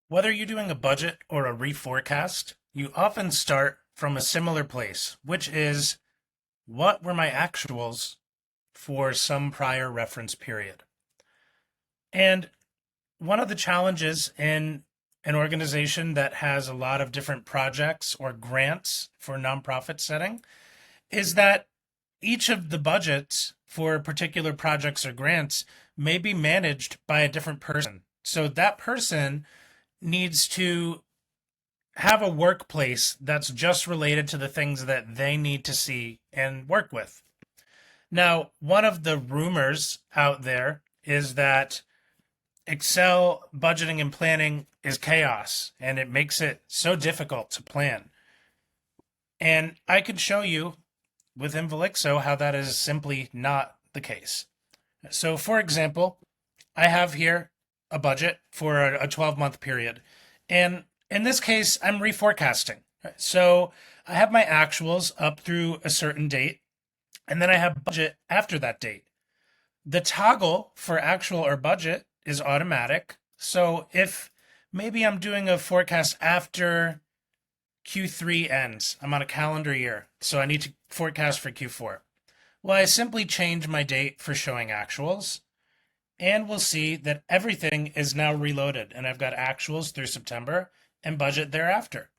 Whether you're doing a budget or a reforecast, you often start from a similar place, which is what were my actuals for some prior reference period? And one of the challenges in an organization that has a lot of different projects or grants for nonprofit setting is that each of the budgets for particular projects or grants may be managed by a different person. So that person needs to have a workplace that's just related to the things that they need to see and work with. Now, one of the rumors out there is that Excel budgeting and planning is chaos and it makes it so difficult to plan. And I could show you with Invalixo how that is simply not the case. So, for example, I have here a budget for a 12-month period. And in this case, I'm reforecasting. So I have my actuals up through a certain date, and then I have budget after that date. The toggle for actual or budget is automatic. So if maybe I'm doing a forecast after Q3 ends, I'm on a calendar year, so I need to forecast for Q4. Well, I simply change my date for showing actuals, and we'll see that everything is now reloaded, and I've got actuals through September and budget thereafter.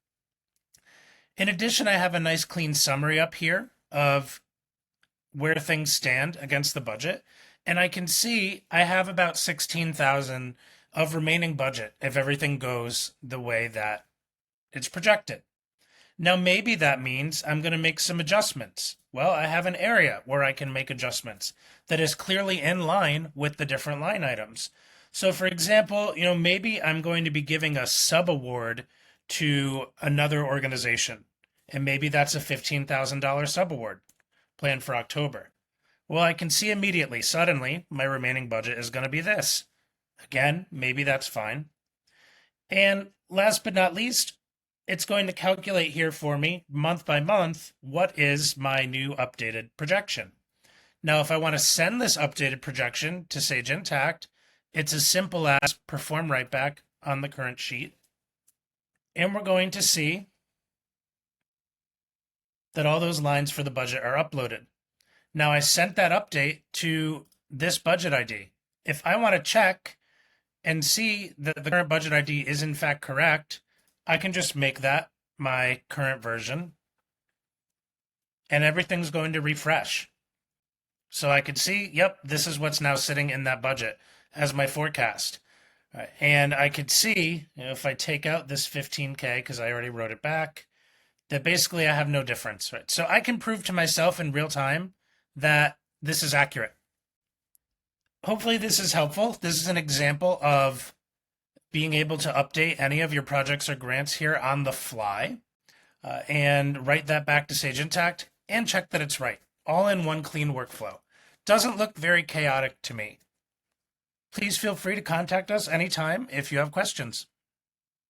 In addition, I have a nice clean summary up here of where things stand against the budget, and I can see I have about 16,000 of remaining budget if everything goes the way that it's projected. Now, maybe that means I'm going to make some adjustments. Well, I have an area where I can make adjustments that is clearly in line with the different line items. So, for example, maybe I'm going to be giving a subaward to another organization, and maybe that's a $15,000 subaward planned for October. Well, I can see immediately, suddenly, my remaining budget is going to be this. Again, maybe that's fine. And last but not least, it's going to calculate here for me, month by month, what is my new updated projection. Now, if I want to send this updated projection to Sage Intacct, it's as simple as perform write back on the current sheet. And we're going to see that all those lines for the budget are uploaded. Now, I sent that update to this budget ID. If I want to check and see that the current budget ID is in fact correct, I can just make that my current version, and everything's going to refresh. So I could see, yep, this is what's now sitting in that budget as my forecast. And I could see, if I take out this 15K, because I already wrote it back, that basically I have no difference, right? So I can prove to myself in real time that this is accurate. Hopefully this is helpful. This is an example of being able to update any of your projects or grants here on the fly and write that back to Sage Intacct and check that it's right, all in one clean workflow. Doesn't look very chaotic to me. Please feel free to contact us anytime if you have questions.